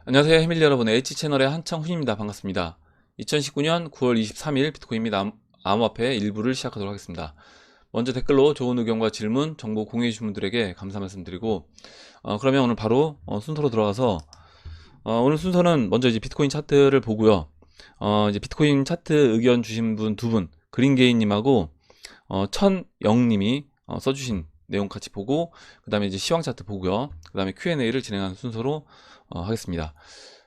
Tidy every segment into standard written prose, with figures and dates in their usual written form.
안녕하세요 해밀리 여러분, H채널의 한창훈입니다. 반갑습니다. 2019년 9월 23일 비트코인 및 암호화폐 일부를 시작하도록 하겠습니다. 먼저 댓글로 좋은 의견과 질문, 정보 공유해 주신 분들에게 감사 말씀드리고, 그러면 오늘 바로 순서로 들어가서, 오늘 순서는 먼저 이제 비트코인 차트를 보고요. 이제 비트코인 차트 의견 주신 분 두 분, 그린게이님하고 천영님이 써주신 내용 같이 보고, 그 다음에 이제 시황 차트 보고요. 그 다음에 Q&A를 진행하는 순서로 하겠습니다.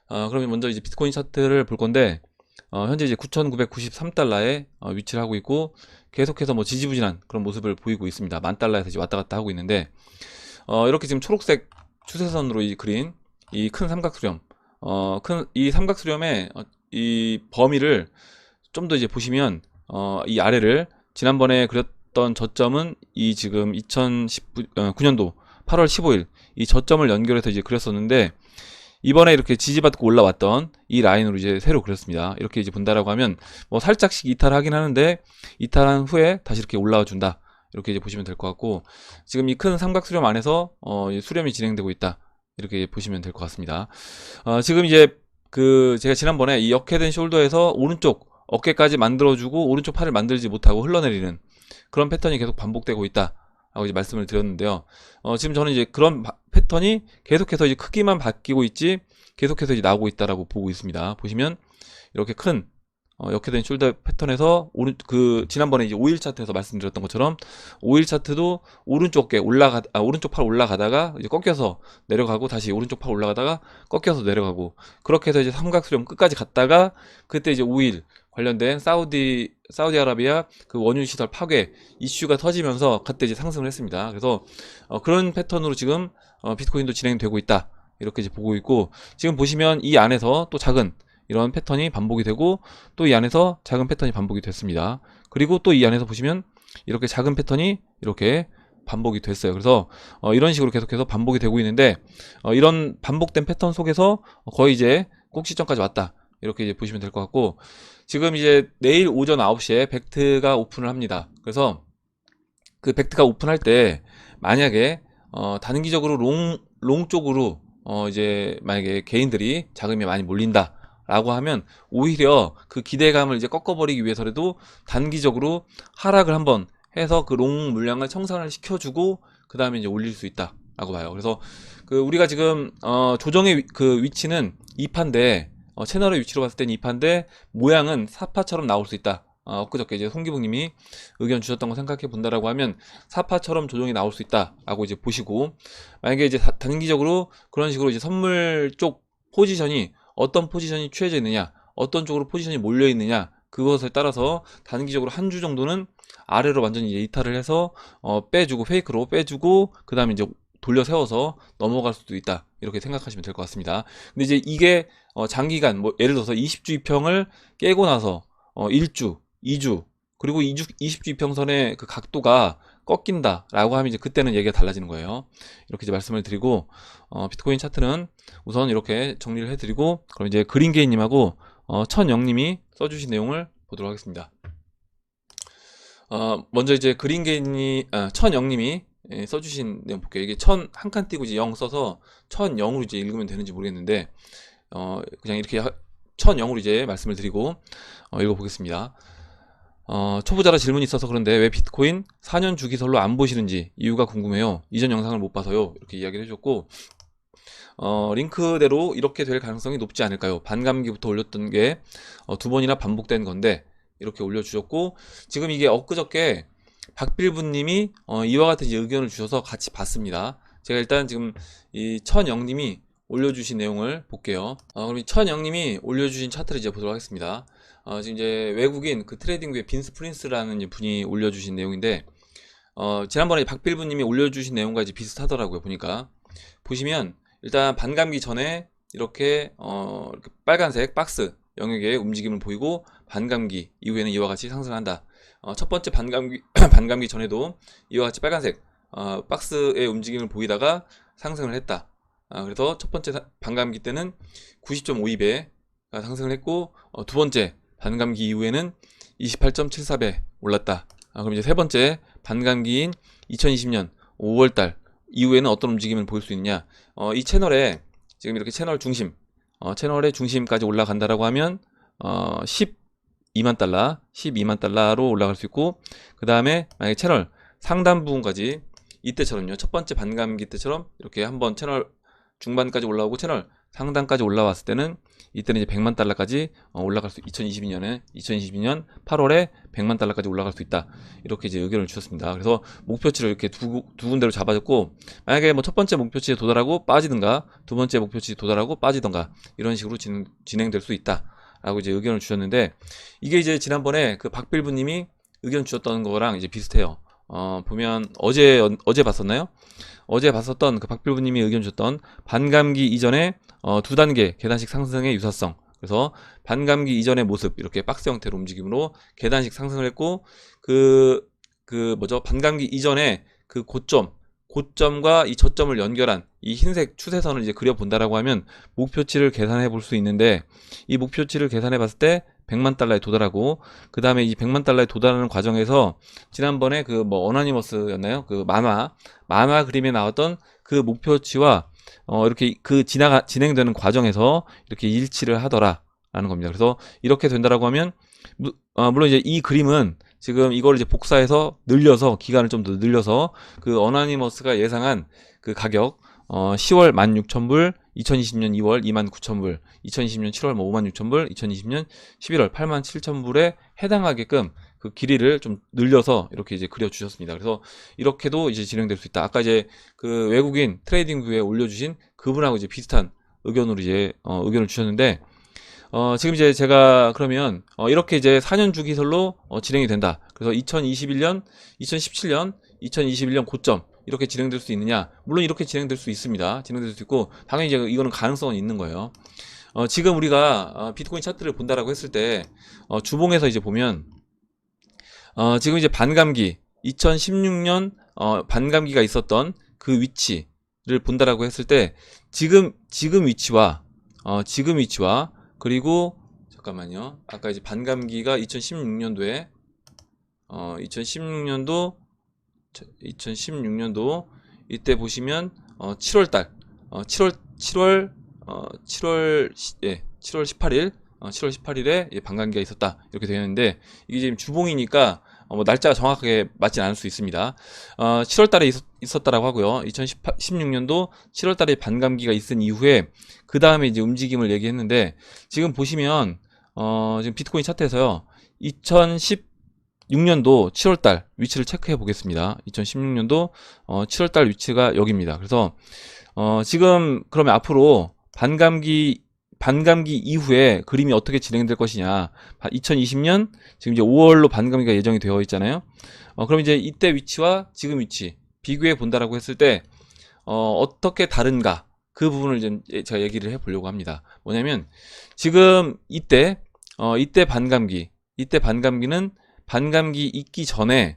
그러면 먼저 이제 비트코인 차트를 볼 건데, 현재 이제 9,993달러에 위치를 하고 있고, 계속해서 뭐 지지부진한 그런 모습을 보이고 있습니다. 10,000달러에서 이제 왔다 갔다 하고 있는데, 이렇게 지금 초록색 추세선으로 그린 이 큰 삼각수렴, 큰 이 삼각수렴의 이 범위를 좀 더 이제 보시면, 이 아래를 지난번에 그렸던 저점은 이 지금 2019년도 8월 15일 이 저점을 연결해서 이제 그렸었는데, 이번에 이렇게 지지받고 올라왔던 이 라인으로 이제 새로 그렸습니다. 이렇게 이제 본다라고 하면 뭐 살짝씩 이탈하긴 하는데, 이탈한 후에 다시 이렇게 올라와 준다, 이렇게 이제 보시면 될 것 같고, 지금 이 큰 삼각 수렴 안에서 수렴이 진행되고 있다, 이렇게 보시면 될 것 같습니다. 지금 이제 제가 지난번에 이 역헤드 앤 숄더에서 오른쪽 어깨까지 만들어주고 오른쪽 팔을 만들지 못하고 흘러내리는 그런 패턴이 계속 반복되고 있다 라고 이제 말씀을 드렸는데요. 지금 저는 이제 그런 패턴이 계속해서 이제 크기만 바뀌고 있지, 계속해서 이제 나오고 있다라고 보고 있습니다. 보시면 이렇게 큰 역헤드 앤 숄더 패턴에서 지난번에 이제 5일 차트에서 말씀드렸던 것처럼 5일 차트도 오른쪽 오른쪽 팔 올라가다가 이제 꺾여서 내려가고, 다시 오른쪽 팔 올라가다가 꺾여서 내려가고, 그렇게 해서 이제 삼각수렴 끝까지 갔다가, 그때 이제 5일 관련된 사우디아라비아 그 원유 시설 파괴 이슈가 터지면서 그때 이제 상승을 했습니다. 그래서 그런 패턴으로 지금 비트코인도 진행되고 있다, 이렇게 이제 보고 있고, 지금 보시면 이 안에서 또 작은 이런 패턴이 반복이 되고, 또 이 안에서 작은 패턴이 반복이 됐습니다. 그리고 또 이 안에서 보시면 이렇게 작은 패턴이 이렇게 반복이 됐어요. 그래서 이런 식으로 계속해서 반복이 되고 있는데, 이런 반복된 패턴 속에서 거의 이제 꼭지점까지 왔다, 이렇게 이제 보시면 될 것 같고, 지금 이제 내일 오전 9시에 벡트가 오픈을 합니다. 그래서 그 벡트가 오픈할 때 만약에 단기적으로 롱 쪽으로 이제 만약에 개인들이 자금이 많이 몰린다 라고 하면, 오히려 그 기대감을 이제 꺾어버리기 위해서라도 단기적으로 하락을 한번 해서 그 롱 물량을 청산을 시켜주고, 그 다음에 이제 올릴 수 있다 라고 봐요. 그래서 우리가 지금 조정의 그 위치는 2파인데, 채널의 위치로 봤을 때는 2파인데 모양은 4파처럼 나올 수 있다. 엊그저께 이제 송기붕님이 의견 주셨던 거 생각해 본다라고 하면 4파처럼 조정이 나올 수 있다라고 이제 보시고, 만약에 이제 단기적으로 그런 식으로 이제 선물 쪽 포지션이 어떤 포지션이 취해져 있느냐, 어떤 쪽으로 포지션이 몰려 있느냐, 그것에 따라서 단기적으로 한 주 정도는 아래로 완전히 이탈을 해서 빼주고, 페이크로 빼주고, 그 다음에 이제 돌려 세워서 넘어갈 수도 있다, 이렇게 생각하시면 될 것 같습니다. 근데 이제 이게 장기간, 뭐 예를 들어서 20주 이평을 깨고 나서 1주, 2주, 그리고 20주 이평선의 그 각도가 꺾인다 라고 하면, 이제 그때는 얘기가 달라지는 거예요. 이렇게 이제 말씀을 드리고, 비트코인 차트는 우선 이렇게 정리를 해드리고, 그럼 이제 그린게이님하고 천영님이 써주신 내용을 보도록 하겠습니다. 먼저 이제 천영님이 써주신 내용 볼게요. 이게 천 한 칸 띄고 이제 0 써서 천영으로 이제 읽으면 되는지 모르겠는데, 그냥 이렇게 천영으로 이제 말씀을 드리고 읽어보겠습니다. 초보자라 질문이 있어서 그런데 왜 비트코인 4년 주기설로 안 보시는지 이유가 궁금해요. 이전 영상을 못 봐서요, 이렇게 이야기를 해줬고, 링크대로 이렇게 될 가능성이 높지 않을까요? 반감기부터 올렸던 게 두 번이나 반복된 건데, 이렇게 올려주셨고, 지금 이게 엊그저께 박빌부님이 이와 같은 의견을 주셔서 같이 봤습니다. 제가 일단 지금 이 천영님이 올려주신 내용을 볼게요. 그럼 이 천영님이 올려주신 차트를 이제 보도록 하겠습니다. 지금 이제 외국인 그 트레이딩부의 빈스 프린스라는 분이 올려주신 내용인데, 지난번에 박빌부님이 올려주신 내용과 이제 비슷하더라고요. 보시면 일단 반감기 전에 이렇게 빨간색 박스 영역의 움직임을 보이고, 반감기 이후에는 이와 같이 상승한다. 첫 번째 반감기 전에도 이와 같이 빨간색 박스의 움직임을 보이다가 상승을 했다. 그래서 첫 번째 반감기 때는 90.52배 상승을 했고, 두 번째 반감기 이후에는 28.74배 올랐다. 그럼 이제 세 번째 반감기인 2020년 5월달 이후에는 어떤 움직임을 보일 수 있냐. 이 채널에 지금 이렇게 채널 중심 채널의 중심까지 올라간다라고 하면 12만 달러로 올라갈 수 있고, 그 다음에 만약에 채널 상단 부분까지 이때처럼요, 첫 번째 반감기 때처럼 이렇게 한번 채널 중반까지 올라오고 채널 상단까지 올라왔을 때는 이때는 이제 100만 달러까지 올라갈 수, 2022년 8월에 100만 달러까지 올라갈 수 있다. 이렇게 이제 의견을 주셨습니다. 그래서 목표치를 이렇게 두 군데로 잡아줬고, 만약에 뭐 첫 번째 목표치에 도달하고 빠지든가, 두 번째 목표치에 도달하고 빠지든가, 이런 식으로 진행될 수 있다. 라고 이제 의견을 주셨는데, 이게 이제 지난번에 그 박빌부님이 의견 주셨던 거랑 이제 비슷해요. 보면 어제 봤었나요? 어제 봤었던 그 박빌부님이 의견 주셨던 반감기 이전에 두 단계 계단식 상승의 유사성. 그래서 반감기 이전의 모습, 이렇게 박스 형태로 움직임으로 계단식 상승을 했고, 반감기 이전에 그 고점과 이 저점을 연결한 이 흰색 추세선을 이제 그려본다라고 하면 목표치를 계산해 볼 수 있는데, 이 목표치를 계산해 봤을 때 100만 달러에 도달하고, 그 다음에 이 100만 달러에 도달하는 과정에서 지난번에 그 어나니머스였나요? 그 만화 그림에 나왔던 그 목표치와 이렇게 그 진행되는 과정에서 이렇게 일치를 하더라라는 겁니다. 그래서 이렇게 된다라고 하면 물론 이제 이 그림은 지금 이걸 이제 복사해서 늘려서, 기간을 좀 더 늘려서 그 어나니머스가 예상한 그 가격 10월 16,000불, 2020년 2월 29,000불, 2020년 7월 56,000불, 2020년 11월 87,000불에 해당하게끔 그 길이를 좀 늘려서 이렇게 이제 그려주셨습니다. 그래서 이렇게도 이제 진행될 수 있다. 아까 이제 그 외국인 트레이딩 뷰에 올려주신 그분하고 이제 비슷한 의견으로 이제 의견을 주셨는데, 지금 이제 제가 그러면 이렇게 이제 4년 주기설로 진행이 된다. 그래서 2021년, 2017년, 2021년 고점 이렇게 진행될 수 있느냐? 물론 이렇게 진행될 수 있습니다. 진행될 수 있고, 당연히 이제 이거는 가능성은 있는 거예요. 지금 우리가 비트코인 차트를 본다라고 했을 때 주봉에서 이제 보면 지금 이제 반감기 2016년 반감기가 있었던 그 위치를 본다라고 했을 때 지금 위치와 그리고 잠깐만요. 아까 이제 반감기가 2016년도에 2016년도 이때 보시면 7월 18일에 반감기가 있었다. 이렇게 되어 있는데, 이게 지금 주봉이니까 뭐 날짜가 정확하게 맞지 않을 수 있습니다. 7월달에 있었다라고 하고요. 2016년도 7월달에 반감기가 있은 이후에 그 다음에 이제 움직임을 얘기했는데, 지금 보시면 지금 비트코인 차트에서요, 2016년도 7월달 위치를 체크해 보겠습니다. 2016년도 7월달 위치가 여기입니다. 그래서 지금 그러면 앞으로 반감기 이후에 그림이 어떻게 진행될 것이냐. 2020년 지금 이제 5월로 반감기가 예정이 되어 있잖아요. 그럼 이제 이때 위치와 지금 위치 비교해 본다라고 했을 때 어떻게 다른가, 그 부분을 좀 제가 얘기를 해 보려고 합니다. 뭐냐면 지금 이때 반감기는 반감기 있기 전에요.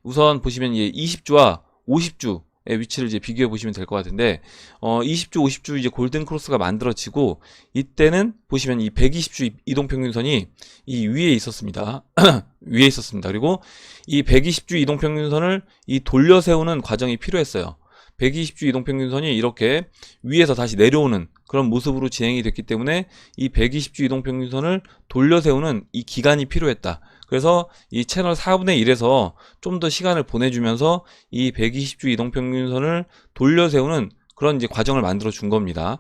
우선 보시면 20주와 50주의 위치를 이제 비교해 보시면 될 것 같은데, 20주, 50주 이제 골든 크로스가 만들어지고, 이때는 보시면 이 120주 이동평균선이 이 위에 있었습니다. 위에 있었습니다. 그리고 이 120주 이동평균선을 이 돌려 세우는 과정이 필요했어요. 120주 이동평균선이 이렇게 위에서 다시 내려오는 그런 모습으로 진행이 됐기 때문에 이 120주 이동평균선을 돌려 세우는 이 기간이 필요했다. 그래서 이 채널 4분의 1에서 좀 더 시간을 보내주면서 이 120주 이동평균선을 돌려 세우는 그런 이제 과정을 만들어 준 겁니다.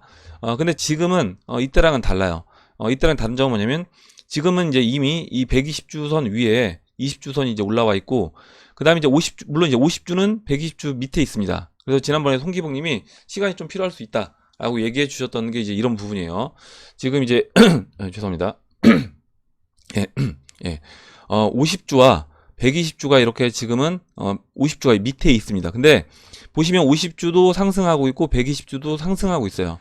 근데 지금은 이때랑은 달라요. 이때랑 다른 점은 뭐냐면, 지금은 이제 이미 이 120주선 위에 20주선이 이제 올라와 있고, 그 다음에 이제 50주, 물론 이제 50주는 120주 밑에 있습니다. 그래서 지난번에 송기봉님이 시간이 좀 필요할 수 있다 라고 얘기해 주셨던 게 이제 이런 부분이에요. 지금 이제 죄송합니다. 예. 50주와 120주가 이렇게 지금은 50주가 밑에 있습니다. 근데 보시면 50주도 상승하고 있고 120주도 상승하고 있어요.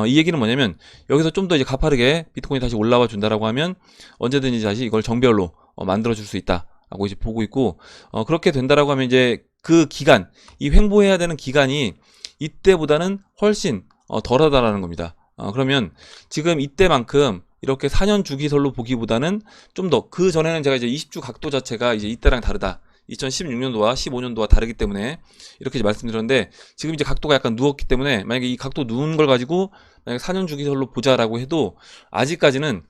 이 얘기는 뭐냐면, 여기서 좀 더 이제 가파르게 비트코인이 다시 올라와 준다라고 하면 언제든지 다시 이걸 정별로 만들어 줄 수 있다라고 이제 보고 있고, 그렇게 된다라고 하면 이제 그 기간, 이 횡보해야 되는 기간이 이때보다는 훨씬 덜하다라는 겁니다. 그러면 지금 이때만큼 이렇게 4년 주기설로 보기보다는 좀 더, 그 전에는 제가 이제 20주 각도 자체가 이제 이때랑 다르다, 2016년도와 15년도와 다르기 때문에 이렇게 이제 말씀드렸는데, 지금 이제 각도가 약간 누웠기 때문에 만약에 이 각도 누운 걸 가지고 만약에 4년 주기설로 보자라고 해도 아직까지는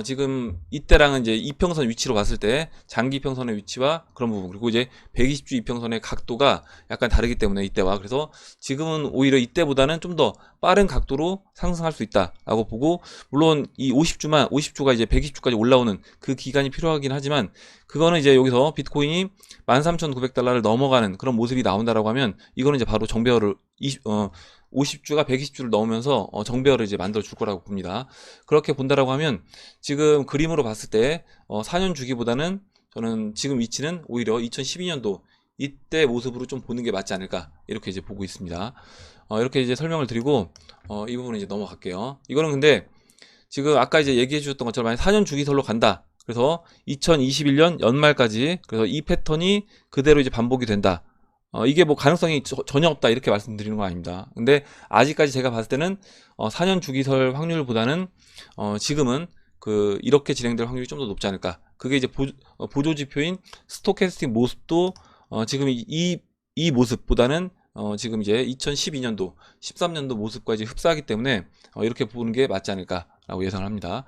지금 이때랑은 이제 이평선 위치로 봤을 때 장기평선의 위치와 그런 부분, 그리고 이제 120주 이평선의 각도가 약간 다르기 때문에 이때와, 그래서 지금은 오히려 이때보다는 좀 더 빠른 각도로 상승할 수 있다라고 보고, 물론 이 50주가 이제 120주까지 올라오는 그 기간이 필요하긴 하지만, 그거는 이제 여기서 비트코인이 13,900달러를 넘어가는 그런 모습이 나온다라고 하면, 이거는 이제 바로 정배열을 50주가 120주를 넘으면서 정배열을 이제 만들어 줄 거라고 봅니다. 그렇게 본다라고 하면 지금 그림으로 봤을 때 4년 주기보다는 저는 지금 위치는 오히려 2012년도 이때 모습으로 좀 보는 게 맞지 않을까, 이렇게 이제 보고 있습니다. 이렇게 이제 설명을 드리고 이 부분은 이제 넘어갈게요. 이거는 근데 지금 아까 이제 얘기해 주셨던 것처럼 만약 4년 주기설로 간다, 그래서 2021년 연말까지, 그래서 이 패턴이 그대로 이제 반복이 된다, 이게 뭐 가능성이 전혀 없다 이렇게 말씀드리는 건 아닙니다. 근데 아직까지 제가 봤을 때는 4년 주기설 확률보다는 지금은 이렇게 진행될 확률이 좀 더 높지 않을까. 그게 이제 보조 지표인 스토캐스틱 모습도 지금 이 모습보다는 지금 이제 2012년도 13년도 모습과 이제 흡사하기 때문에 이렇게 보는 게 맞지 않을까라고 예상을 합니다.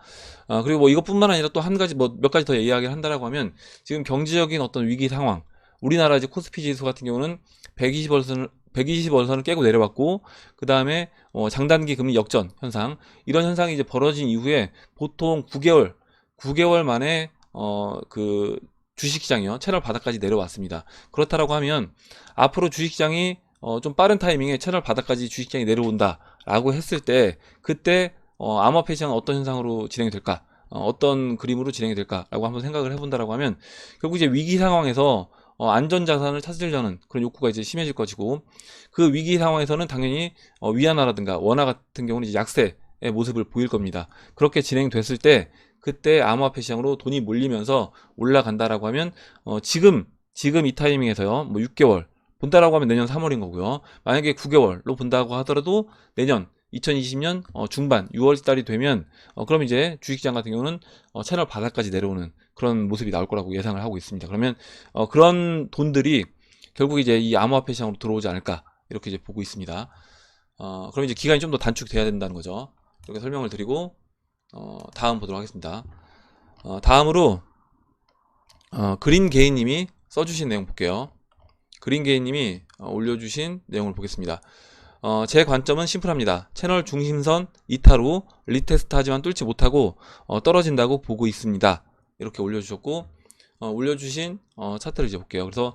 그리고 뭐 이것뿐만 아니라 또 한 가지 뭐 몇 가지 더 이야기를 한다라고 하면, 지금 경제적인 어떤 위기 상황, 우리나라 이제 코스피 지수 같은 경우는 120월선을 깨고 내려왔고, 그 다음에 장단기 금리 역전 현상, 이런 현상이 이제 벌어진 이후에 보통 9개월 만에 주식시장이요 채널 바닥까지 내려왔습니다. 그렇다라고 하면 앞으로 주식시장이 좀 빠른 타이밍에 채널 바닥까지 주식시장이 내려온다라고 했을 때, 그때 암호화폐 시장은 어떤 현상으로 진행이 될까? 어떤 그림으로 진행이 될까라고 한번 생각을 해본다라고 하면, 결국 이제 위기 상황에서 안전자산을 찾으려는 그런 욕구가 이제 심해질 것이고, 그 위기 상황에서는 당연히 위안화라든가 원화 같은 경우는 이제 약세의 모습을 보일 겁니다. 그렇게 진행됐을 때 그때 암호화폐 시장으로 돈이 몰리면서 올라간다라고 하면 지금 이 타이밍에서요 뭐 6개월 본다라고 하면 내년 3월인 거고요. 만약에 9개월로 본다고 하더라도 내년 2020년 중반 6월달이 되면 그럼 이제 주식시장 같은 경우는 채널 바닥까지 내려오는 그런 모습이 나올 거라고 예상을 하고 있습니다. 그러면 그런 돈들이 결국 이제 이 암호화폐 시장으로 들어오지 않을까, 이렇게 이제 보고 있습니다. 그럼 이제 기간이 좀 더 단축돼야 된다는 거죠. 이렇게 설명을 드리고 다음 보도록 하겠습니다. 다음으로 그린게이님이 써주신 내용 볼게요. 그린게이님이 올려주신 내용을 보겠습니다. 제 관점은 심플합니다. 채널 중심선 이탈 후 리테스트 하지만 뚫지 못하고 떨어진다고 보고 있습니다. 이렇게 올려주셨고, 올려주신 차트를 이제 볼게요. 그래서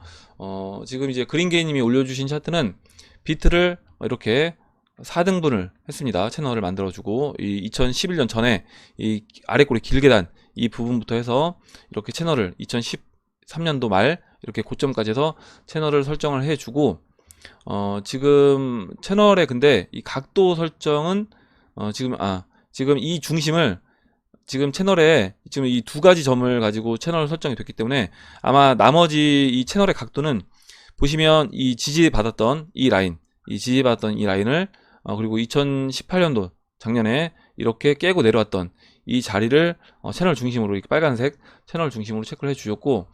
지금 이제 그린게이님이 올려주신 차트는 비트를 이렇게 4등분을 했습니다. 채널을 만들어주고, 이 2011년 전에 이 아래꼬리 길게 단 이 부분부터 해서 이렇게 채널을 2013년도 말 이렇게 고점까지 해서 채널을 설정을 해주고, 지금 채널에 근데 이 각도 설정은 지금 이 중심을 지금 채널에 지금 이 두 가지 점을 가지고 채널 설정이 됐기 때문에 아마 나머지 이 채널의 각도는 보시면 이 지지받았던 이 라인을 그리고 2018년도 작년에 이렇게 깨고 내려왔던 이 자리를 채널 중심으로 이렇게 빨간색 채널 중심으로 체크를 해 주셨고,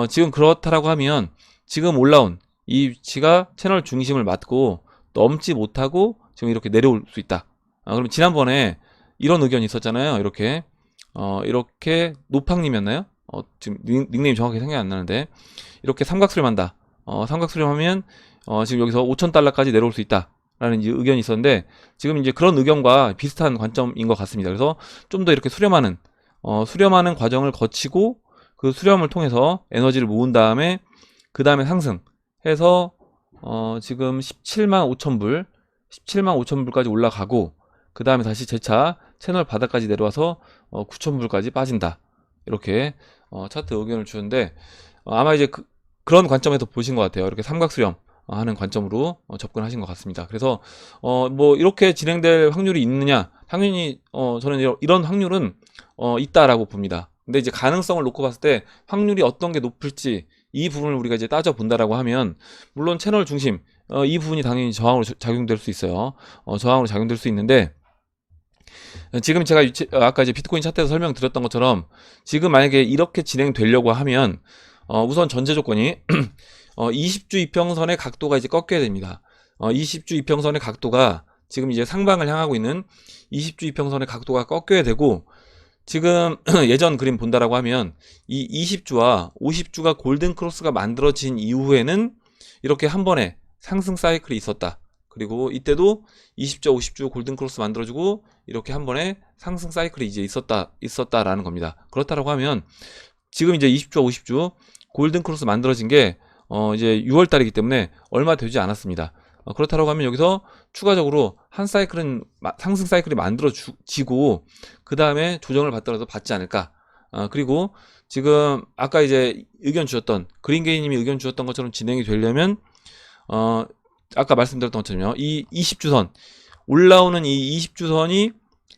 지금 그렇다라고 하면 지금 올라온 이 위치가 채널 중심을 맞고 넘지 못하고 지금 이렇게 내려올 수 있다. 그럼 지난번에 이런 의견이 있었잖아요. 이렇게 노팡님이었나요? 지금 닉네임 정확히 생각이 안 나는데, 이렇게 삼각수렴한다. 삼각수렴하면 지금 여기서 5,000달러까지 내려올 수 있다 라는 의견이 있었는데, 지금 이제 그런 의견과 비슷한 관점인 것 같습니다. 그래서 좀 더 이렇게 수렴하는 과정을 거치고, 그 수렴을 통해서 에너지를 모은 다음에 그 다음에 상승해서 지금 17만 5천불까지 올라가고, 그 다음에 다시 재차 채널 바닥까지 내려와서 9천불까지 빠진다, 이렇게 차트 의견을 주는데, 아마 이제 그런 관점에서 보신 것 같아요. 이렇게 삼각수렴 하는 관점으로 접근하신 것 같습니다. 그래서 뭐 이렇게 진행될 확률이 있느냐, 당연히 저는 이런 확률은 있다라고 봅니다. 근데 이제 가능성을 놓고 봤을 때 확률이 어떤 게 높을지 이 부분을 우리가 이제 따져 본다라고 하면, 물론 채널 중심 이 부분이 당연히 저항으로 작용될 수 있어요. 저항으로 작용될 수 있는데, 지금 제가 아까 이제 비트코인 차트에서 설명드렸던 것처럼 지금 만약에 이렇게 진행되려고 하면 우선 전제 조건이 20주 이평선의 각도가 이제 꺾여야 됩니다. 20주 이평선의 각도가 지금 이제 상방을 향하고 있는 20주 이평선의 각도가 꺾여야 되고, 지금 예전 그림 본다라고 하면 이 20주와 50주가 골든 크로스가 만들어진 이후에는 이렇게 한 번에 상승 사이클이 있었다. 그리고 이때도 20주, 50주 골든 크로스 만들어주고 이렇게 한 번에 상승 사이클이 이제 있었다라는 겁니다. 그렇다라고 하면 지금 이제 20주와 50주 골든 크로스 만들어진 게 이제 6월 달이기 때문에 얼마 되지 않았습니다. 그렇다고 하면 여기서 추가적으로 한 사이클은 상승 사이클이 만들어지고 그 다음에 조정을 받더라도 받지 않을까. 그리고 지금 아까 이제 의견 주셨던 그린게이님이 의견 주셨던 것처럼 진행이 되려면 아까 말씀드렸던 것처럼요, 이 20주선 올라오는 이 20주선이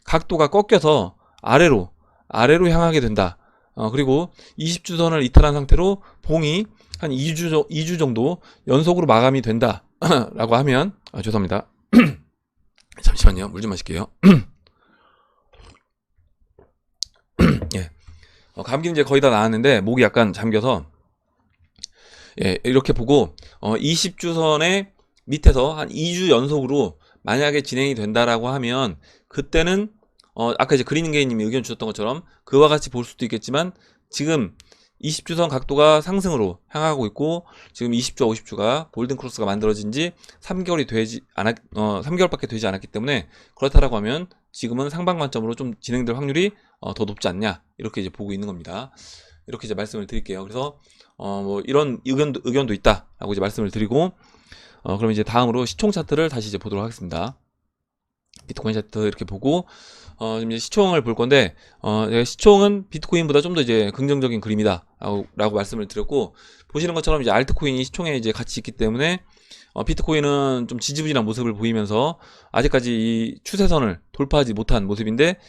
각도가 꺾여서 아래로 향하게 된다. 그리고 20주선을 이탈한 상태로 봉이 한 2주 정도 연속으로 마감이 된다 라고 하면, 죄송합니다. 잠시만요. 물 좀 마실게요. 예. 감기는 이제 거의 다 나았는데 목이 약간 잠겨서, 예, 이렇게 보고 20주선의 밑에서 한 2주 연속으로 만약에 진행이 된다라고 하면, 그때는 아까 이제 그린게이님이 의견 주셨던 것처럼 그와 같이 볼 수도 있겠지만, 지금 20주선 각도가 상승으로 향하고 있고 지금 20주와 50주가 골든 크로스가 만들어진 지 3개월밖에 되지 않았기 때문에, 그렇다라고 하면 지금은 상방 관점으로 좀 진행될 확률이 더 높지 않냐, 이렇게 이제 보고 있는 겁니다. 이렇게 이제 말씀을 드릴게요. 그래서 뭐 이런 의견도 있다라고 이제 말씀을 드리고, 그럼 이제 다음으로 시총 차트를 다시 이제 보도록 하겠습니다. 비트코인 차트 이렇게 보고 지금 이제 시총을 볼 건데, 시총은 비트코인보다 좀 더 이제 긍정적인 그림이다 라고 말씀을 드렸고, 보시는 것처럼 이제 알트코인이 시총에 이제 같이 있기 때문에 비트코인은 좀 지지부진한 모습을 보이면서 아직까지 이 추세선을 돌파하지 못한 모습인데,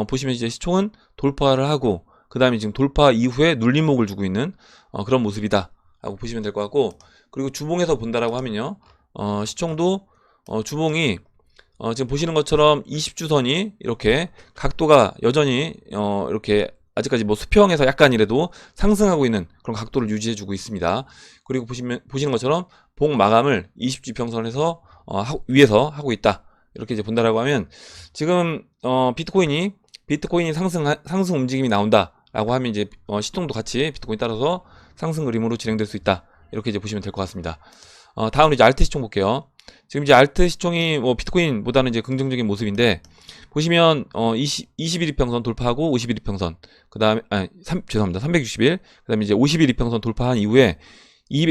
보시면 이제 시총은 돌파를 하고 그 다음에 지금 돌파 이후에 눌림목을 주고 있는 그런 모습이다 라고 보시면 될 것 같고, 그리고 주봉에서 본다라고 하면요, 시총도 주봉이 지금 보시는 것처럼 20주선이 이렇게 각도가 여전히 이렇게 아직까지 뭐 수평에서 약간이라도 상승하고 있는 그런 각도를 유지해주고 있습니다. 그리고 보시는 것처럼 봉 마감을 20주 평선에서 위에서 하고 있다. 이렇게 이제 본다라고 하면, 지금 비트코인이 상승 움직임이 나온다라고 하면 이제 시총도 같이 비트코인 따라서 상승 그림으로 진행될 수 있다. 이렇게 이제 보시면 될 것 같습니다. 다음으로 이제 알트 시총 볼게요. 지금 이제 알트 시총이 뭐 비트코인보다는 이제 긍정적인 모습인데, 보시면 21 이평선 돌파하고 51 이평선, 그다음에 죄송합니다. 360일, 그다음에 이제 51 이평선 돌파한 이후에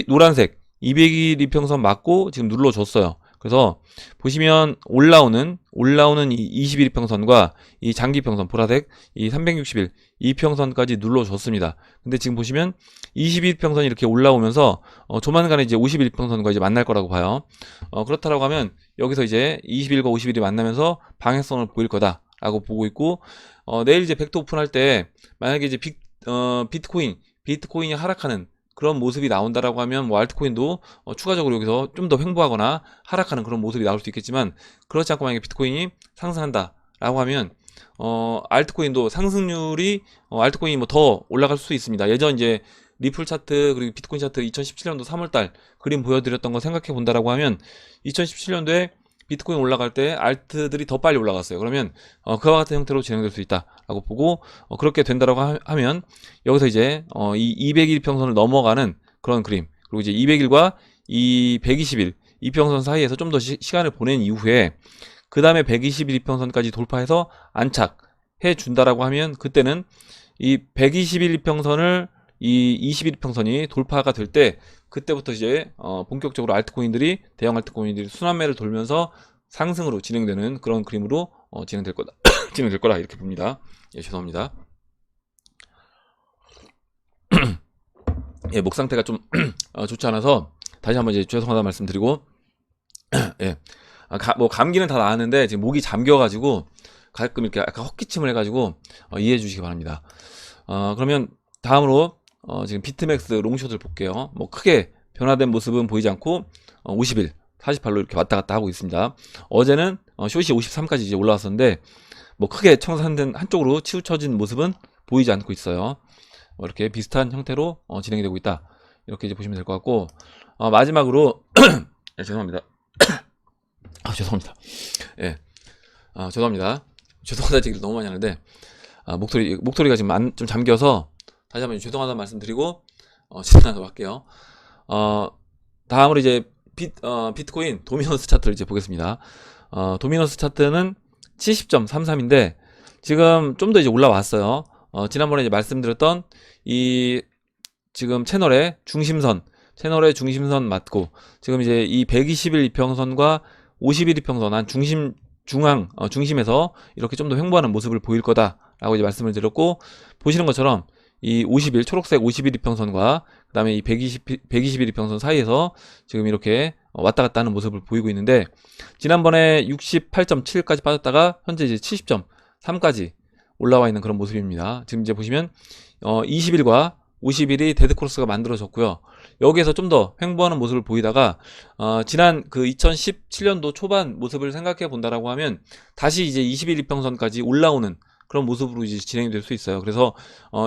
노란색 200일 이평선 맞고 지금 눌러줬어요. 그래서 보시면 올라오는 이 21 이평선과 이 장기 평선 보라색 이 360일 이평선까지 눌러줬습니다. 근데 지금 보시면 21평선이 이렇게 올라오면서 조만간에 이제 51평선과 이제 만날 거라고 봐요. 그렇다라고 하면 여기서 이제 21과 51이 만나면서 방향성을 보일 거다라고 보고 있고, 내일 이제 벡터 오픈할 때 만약에 이제 비트코인이 하락하는 그런 모습이 나온다라고 하면, 뭐 알트코인도 추가적으로 여기서 좀 더 횡보하거나 하락하는 그런 모습이 나올 수 있겠지만, 그렇지 않고 만약에 비트코인이 상승한다라고 하면 알트코인도 상승률이 알트코인이 뭐 더 올라갈 수 있습니다. 예전 이제 리플 차트 그리고 비트코인 차트 2017년도 3월달 그림 보여드렸던 거 생각해 본다라고 하면, 2017년도에 비트코인 올라갈 때 알트들이 더 빨리 올라갔어요. 그러면 그와 같은 형태로 진행될 수 있다라고 보고, 그렇게 된다라고 하면 여기서 이제 이 200일 평선을 넘어가는 그런 그림, 그리고 이제 200일과 이 120일 이평선 사이에서 좀 더 시간을 보낸 이후에 그 다음에 121 이평선까지 돌파해서 안착해 준다라고 하면, 그때는 이 121 이평선을 이 21 이평선이 돌파가 될 때, 그때부터 이제 본격적으로 대형 알트코인들이 순환매를 돌면서 상승으로 진행되는 그런 그림으로 진행될 거다 이렇게 봅니다. 예, 죄송합니다. 예, 목 상태가 좀 좋지 않아서 다시 한번 이제 죄송하다 말씀드리고, 예, 뭐 감기는 다 나았는데 지금 목이 잠겨가지고 가끔 이렇게 약간 헛기침을 해가지고 이해해 주시기 바랍니다. 그러면 다음으로 지금 비트맥스 롱숏을 볼게요. 뭐 크게 변화된 모습은 보이지 않고 50일 48로 이렇게 왔다 갔다 하고 있습니다. 어제는 숏이 53까지 이제 올라왔었는데 뭐 크게 청산된 한쪽으로 치우쳐진 모습은 보이지 않고 있어요. 이렇게 비슷한 형태로 진행이 되고 있다. 이렇게 이제 보시면 될 것 같고, 마지막으로 죄송합니다. 죄송합니다. 예, 죄송합니다. 죄송하다 얘기를 너무 많이 하는데 목소리가 지금 좀 잠겨서 다시 한번 죄송하다는 말씀드리고 진행하도록 할게요. 다음으로 이제 비트코인 도미넌스 차트를 이제 보겠습니다. 도미넌스 차트는 70.33인데 지금 좀 더 이제 올라왔어요. 지난번에 이제 말씀드렸던 이 지금 채널의 중심선 맞고 지금 이제 이 120일 이평선과 50일 이평선 한 중심에서 이렇게 좀 더 횡보하는 모습을 보일 거다라고 이제 말씀을 드렸고, 보시는 것처럼 이 50일 초록색 50일 이평선과 그 다음에 이 120일 이평선 사이에서 지금 이렇게 왔다 갔다 하는 모습을 보이고 있는데, 지난번에 68.7까지 빠졌다가 현재 이제 70.3까지 올라와 있는 그런 모습입니다. 지금 이제 보시면 20일과 50일이 데드크로스가 만들어졌고요. 여기에서 좀 더 횡보하는 모습을 보이다가 지난 그 2017년도 초반 모습을 생각해 본다라고 하면 다시 이제 21 이평선까지 올라오는 그런 모습으로 이제 진행이 될 수 있어요. 그래서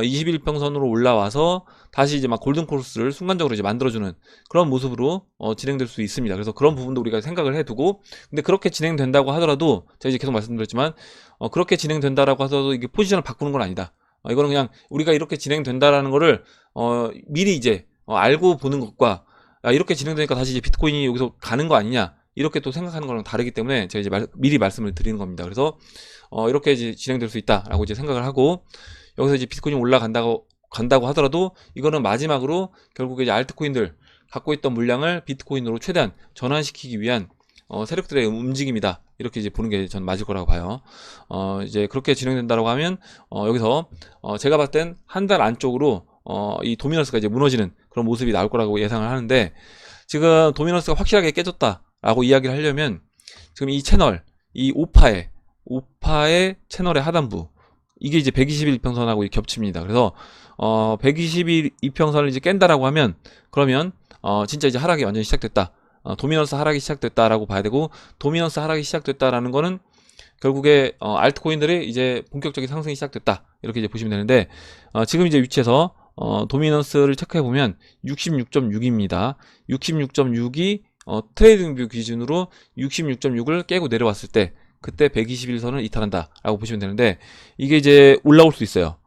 21 이평선으로 올라와서 다시 이제 막 골든크로스를 순간적으로 이제 만들어주는 그런 모습으로 진행될 수 있습니다. 그래서 그런 부분도 우리가 생각을 해두고, 근데 그렇게 진행된다고 하더라도 제가 이제 계속 말씀드렸지만 그렇게 진행된다라고 하더라도 이게 포지션을 바꾸는 건 아니다. 이거는 그냥 우리가 이렇게 진행된다라는 거를 미리 이제 알고 보는 것과 이렇게 진행되니까 다시 이제 비트코인이 여기서 가는 거 아니냐, 이렇게 또 생각하는 거랑 다르기 때문에 제가 이제 미리 말씀을 드리는 겁니다. 그래서 이렇게 이제 진행될 수 있다라고 이제 생각을 하고, 여기서 이제 비트코인이 올라간다고 하더라도 이거는 마지막으로 결국에 이제 알트코인들 갖고 있던 물량을 비트코인으로 최대한 전환시키기 위한 세력들의 움직임이다, 이렇게 이제 보는 게 전 맞을 거라고 봐요. 이제 그렇게 진행된다라고 하면 여기서 제가 봤을 땐 한 달 안쪽으로 이 도미넌스가 이제 무너지는 그런 모습이 나올 거라고 예상을 하는데, 지금 도미넌스가 확실하게 깨졌다라고 이야기를 하려면 지금 이 채널, 이 오파의 채널의 하단부, 이게 이제 120일 이평선하고 겹칩니다. 그래서 120일 이평선을 이제 깬다라고 하면 그러면 진짜 이제 하락이 완전히 시작됐다. 도미넌스 하락이 시작됐다라고 봐야 되고, 도미넌스 하락이 시작됐다라는 거는 결국에 알트코인들이 이제 본격적인 상승이 시작됐다, 이렇게 이제 보시면 되는데, 지금 이제 위치에서 도미넌스를 체크해 보면 66.6입니다. 66.6이 트레이딩 뷰 기준으로 66.6을 깨고 내려왔을 때 그때 121선을 이탈한다 라고 보시면 되는데, 이게 이제 올라올 수 있어요.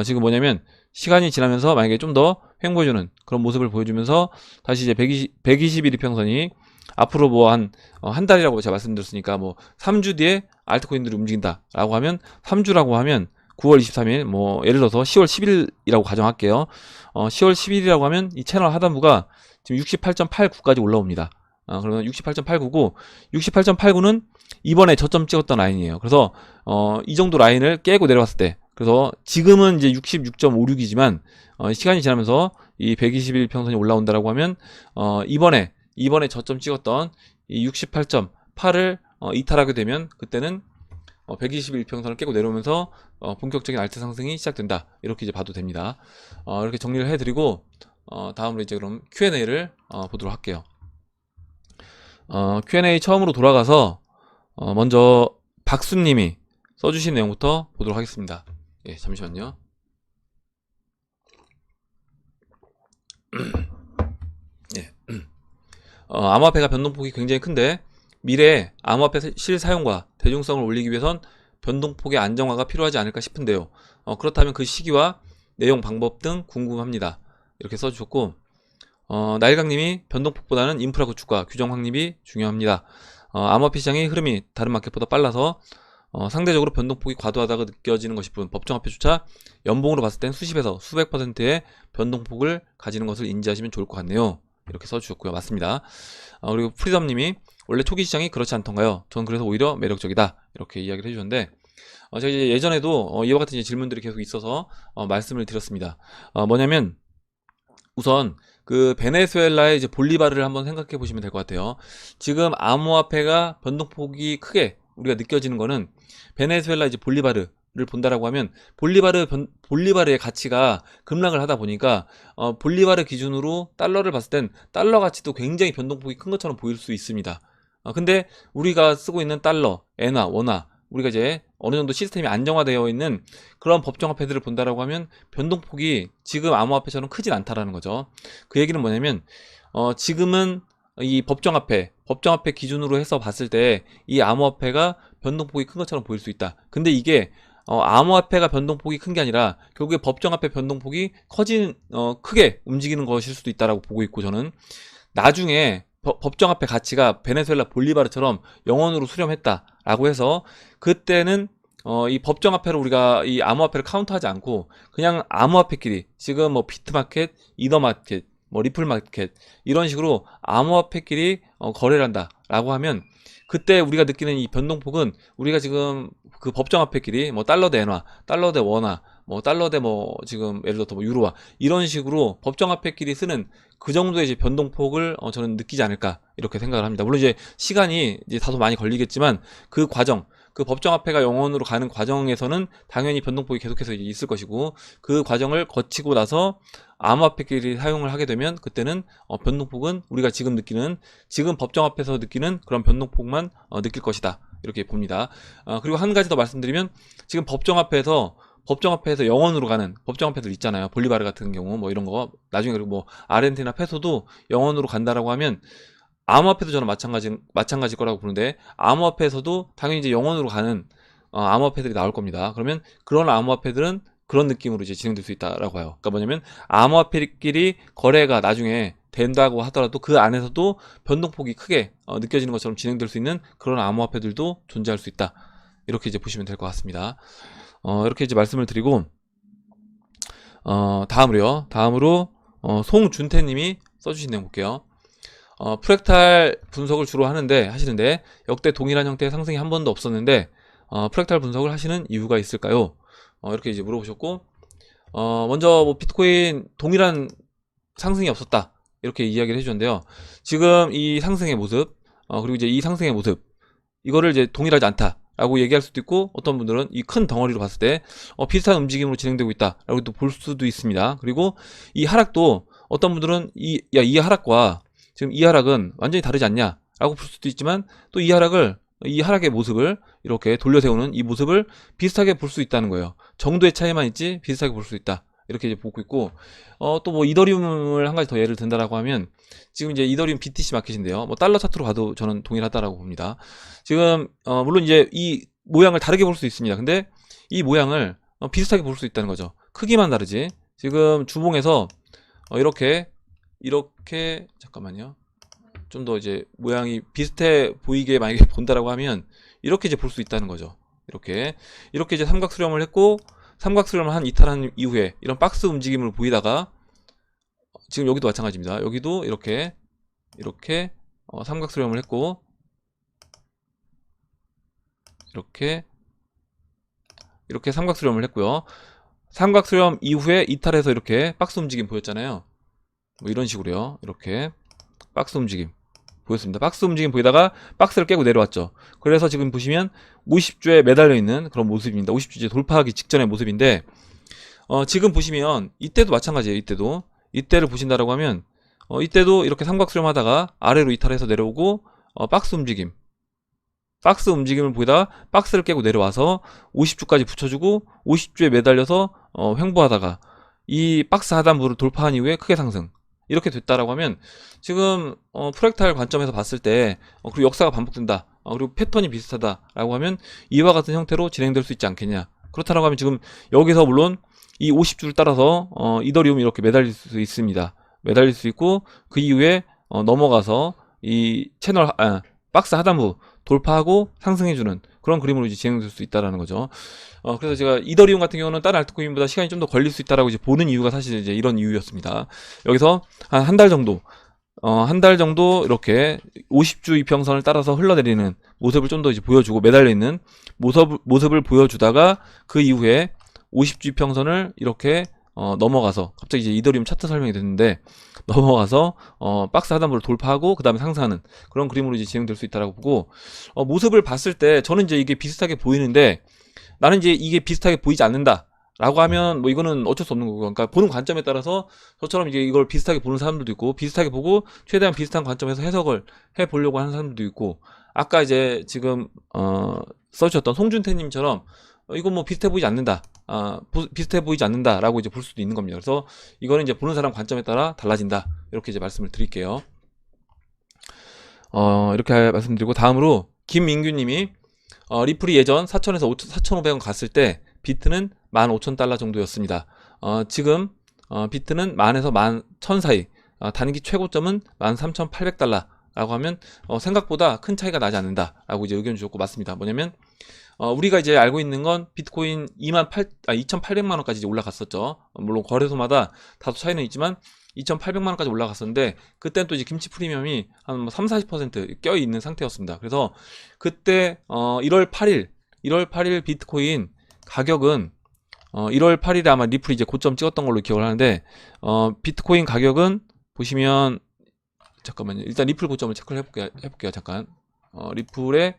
지금 뭐냐면 시간이 지나면서 만약에 좀 더 횡보해주는 그런 모습을 보여주면서 다시 이제 120일 이평선이 앞으로 뭐 한 달이라고 제가 말씀드렸으니까 뭐 3주 뒤에 알트코인들이 움직인다 라고 하면, 3주라고 하면 9월 23일, 뭐 예를 들어서 10월 10일이라고 가정할게요. 10월 10일이라고 하면 이 채널 하단부가 지금 68.89까지 올라옵니다. 그러면 68.89고 68.89는 이번에 저점 찍었던 라인이에요. 그래서 이 정도 라인을 깨고 내려왔을 때, 그래서 지금은 이제 66.56이지만 시간이 지나면서 이 120일 평선이 올라온다라고 하면 이번에 저점 찍었던 이 68.8을 이탈하게 되면 그때는 120일 평선을 깨고 내려오면서 본격적인 알트 상승이 시작된다, 이렇게 이제 봐도 됩니다. 이렇게 정리를 해드리고 다음으로 이제 그럼 Q&A를 보도록 할게요. Q&A 처음으로 돌아가서 먼저 박수님이 써주신 내용부터 보도록 하겠습니다. 예, 잠시만요. 예. 암호화폐가 변동폭이 굉장히 큰데 미래에 암호화폐 실사용과 대중성을 올리기 위해선 변동폭의 안정화가 필요하지 않을까 싶은데요. 그렇다면 그 시기와 내용, 방법 등 궁금합니다. 이렇게 써주셨고, 나일강님이 변동폭보다는 인프라 구축과 규정 확립이 중요합니다. 암호화폐 시장의 흐름이 다른 마켓보다 빨라서 상대적으로 변동폭이 과도하다고 느껴지는 것일 뿐, 법정화폐조차 연봉으로 봤을 땐 수십에서 수백 %의 변동폭을 가지는 것을 인지하시면 좋을 것 같네요. 이렇게 써주셨고요. 맞습니다. 그리고 프리덤님이 원래 초기 시장이 그렇지 않던가요? 전 그래서 오히려 매력적이다, 이렇게 이야기를 해주셨는데, 제가 이제 예전에도 이와 같은 질문들이 계속 있어서 말씀을 드렸습니다. 뭐냐면 우선 그 베네수엘라의 이제 볼리바르를 한번 생각해 보시면 될 것 같아요. 지금 암호화폐가 변동폭이 크게 우리가 느껴지는 거는 베네수엘라 이제 볼리바르를 본다라고 하면 볼리바르의 가치가 급락을 하다 보니까 볼리바르 기준으로 달러를 봤을 땐 달러 가치도 굉장히 변동폭이 큰 것처럼 보일 수 있습니다. 근데 우리가 쓰고 있는 달러, 엔화, 원화 우리가 이제 어느 정도 시스템이 안정화되어 있는 그런 법정화폐들을 본다라고 하면 변동폭이 지금 암호화폐처럼 크진 않다라는 거죠. 그 얘기는 뭐냐면 지금은 이 법정화폐 기준으로 해서 봤을 때 이 암호화폐가 변동폭이 큰 것처럼 보일 수 있다. 근데 이게 암호화폐가 변동폭이 큰 게 아니라 결국에 법정화폐 변동폭이 크게 움직이는 것일 수도 있다라고 보고 있고, 저는 나중에 법정화폐 가치가 베네수엘라 볼리바르처럼 영원으로 수렴했다라고 해서 그때는 이 법정화폐를 우리가 이 암호화폐를 카운트하지 않고 그냥 암호화폐끼리 지금 뭐 비트마켓, 이더마켓, 뭐 리플마켓 이런 식으로 암호화폐끼리 거래를 한다라고 하면 그때 우리가 느끼는 이 변동폭은 우리가 지금 그 법정화폐끼리 뭐 달러 대 엔화, 달러 대 원화, 뭐 달러 대 뭐 지금 예를 들어서 뭐 유로화 이런 식으로 법정화폐끼리 쓰는 그 정도의 이제 변동폭을 저는 느끼지 않을까 이렇게 생각을 합니다. 물론 이제 시간이 이제 다소 많이 걸리겠지만 그 과정, 그 법정화폐가 영원으로 가는 과정에서는 당연히 변동폭이 계속해서 있을 것이고, 그 과정을 거치고 나서 암호화폐끼리 사용을 하게 되면 그때는 변동폭은 우리가 지금 느끼는, 지금 법정화폐에서 느끼는 그런 변동폭만 느낄 것이다 이렇게 봅니다. 그리고 한 가지 더 말씀드리면, 지금 법정화폐에서 영원으로 가는 법정화폐들 있잖아요. 볼리바르 같은 경우 뭐 이런 거, 나중에 그리고 뭐 아르헨티나 페소도 영원으로 간다라고 하면 암호화폐도 저는 마찬가지일 거라고 보는데, 암호화폐에서도 당연히 이제 영원으로 가는 암호화폐들이 나올 겁니다. 그러면 그런 암호화폐들은 그런 느낌으로 이제 진행될 수 있다라고 해요. 그러니까 뭐냐면 암호화폐끼리 거래가 나중에 된다고 하더라도 그 안에서도 변동폭이 크게 느껴지는 것처럼 진행될 수 있는 그런 암호화폐들도 존재할 수 있다. 이렇게 이제 보시면 될 것 같습니다. 이렇게 이제 말씀을 드리고, 다음으로 송준태님이 써주신 내용 볼게요. 프랙탈 분석을 주로 하시는데 역대 동일한 형태의 상승이 한 번도 없었는데 프랙탈 분석을 하시는 이유가 있을까요? 이렇게 이제 물어보셨고, 먼저 뭐 비트코인 동일한 상승이 없었다 이렇게 이야기를 해주셨는데요. 지금 이 상승의 모습, 그리고 이제 이 상승의 모습, 이거를 이제 동일하지 않다라고 얘기할 수도 있고, 어떤 분들은 이 큰 덩어리로 봤을 때 비슷한 움직임으로 진행되고 있다라고 또 볼 수도 있습니다. 그리고 이 하락도 어떤 분들은 이 하락과 지금 이 하락은 완전히 다르지 않냐라고 볼 수도 있지만, 또 이 하락의 모습을 이렇게 돌려세우는 이 모습을 비슷하게 볼 수 있다는 거예요. 정도의 차이만 있지 비슷하게 볼 수 있다 이렇게 이제 보고 있고, 또 뭐 이더리움을 한 가지 더 예를 든다라고 하면, 지금 이제 이더리움 BTC 마켓인데요. 뭐 달러 차트로 봐도 저는 동일하다라고 봅니다. 지금 물론 이제 이 모양을 다르게 볼 수 있습니다. 근데 이 모양을 비슷하게 볼 수 있다는 거죠. 크기만 다르지. 지금 주봉에서 이렇게 잠깐만요. 좀 더 이제 모양이 비슷해 보이게 만약에 본다라고 하면 이렇게 이제 볼 수 있다는 거죠. 이렇게 이제 삼각 수렴을 했고, 삼각 수렴을 한 이탈한 이후에 이런 박스 움직임을 보이다가, 지금 여기도 마찬가지입니다. 여기도 이렇게 삼각 수렴을 했고, 이렇게 삼각 수렴을 했고요. 삼각 수렴 이후에 이탈해서 이렇게 박스 움직임 보였잖아요. 뭐 이런 식으로요. 이렇게 박스 움직임 보였습니다. 박스 움직임 보이다가 박스를 깨고 내려왔죠. 그래서 지금 보시면 50주에 매달려 있는 그런 모습입니다. 50주 이제 돌파하기 직전의 모습인데, 지금 보시면 이때도 마찬가지예요. 이때를 보신다라고 하면 이때도 이렇게 삼각 수렴하다가 아래로 이탈해서 내려오고, 박스 움직임을 보이다가 박스를 깨고 내려와서 50주까지 붙여주고 50주에 매달려서 횡보하다가 이 박스 하단부를 돌파한 이후에 크게 상승, 이렇게 됐다라고 하면, 지금 프랙탈 관점에서 봤을 때 그리고 역사가 반복된다, 그리고 패턴이 비슷하다라고 하면 이와 같은 형태로 진행될 수 있지 않겠냐. 그렇다라고 하면 지금 여기서 물론 이 50주를 따라서 이더리움이 이렇게 매달릴 수 있습니다. 매달릴 수 있고, 그 이후에 넘어가서 이 박스 하단부 돌파하고 상승해주는 그런 그림으로 이제 진행될 수 있다라는 거죠. 그래서 제가 이더리움 같은 경우는 다른 알트코인보다 시간이 좀 더 걸릴 수 있다라고 이제 보는 이유가 사실 이제 이런 이유였습니다. 여기서 한 달 정도 이렇게 50주 이평선을 따라서 흘러내리는 모습을 좀 더 이제 보여주고, 매달려 있는 모습을 보여주다가 그 이후에 50주 이평선을 이렇게 넘어가서, 갑자기 이제 이더리움 차트 설명이 됐는데, 넘어가서 박스 하단부를 돌파하고 그 다음에 상승하는 그런 그림으로 이제 진행될 수 있다라고 보고, 모습을 봤을 때 저는 이제 이게 비슷하게 보이는데, 나는 이제 이게 비슷하게 보이지 않는다 라고 하면 뭐 이거는 어쩔 수 없는 거고, 그러니까 보는 관점에 따라서 저처럼 이제 이걸 비슷하게 보는 사람들도 있고, 비슷하게 보고 최대한 비슷한 관점에서 해석을 해 보려고 하는 사람들도 있고, 아까 이제 지금 써주셨던 송준태님처럼 이거 뭐 비슷해 보이지 않는다. 비슷해 보이지 않는다라고 이제 볼 수도 있는 겁니다. 그래서 이거는 이제 보는 사람 관점에 따라 달라진다. 이렇게 이제 말씀을 드릴게요. 이렇게 말씀드리고 다음으로 김민규님이 리플이 예전 4,000에서 4,500원 갔을 때 비트는 15,000달러 정도였습니다. 지금 비트는 10,000에서 11,000 사이, 단기 최고점은 13,800달러 라고 하면 생각보다 큰 차이가 나지 않는다 라고 이제 의견 주셨고, 맞습니다. 뭐냐면 우리가 이제 알고 있는 건 비트코인 2,800만 원까지 이제 올라갔었죠. 물론 거래소마다 다소 차이는 있지만 2,800만 원까지 올라갔었는데, 그때는 또 이제 김치 프리미엄이 한 30-40% 껴 있는 상태였습니다. 그래서 그때 1월 8일 비트코인 가격은 1월 8일에 아마 리플이 이제 고점 찍었던 걸로 기억을 하는데, 비트코인 가격은 보시면, 잠깐만요. 일단 리플 고점을 체크를 해볼게요. 잠깐. 리플의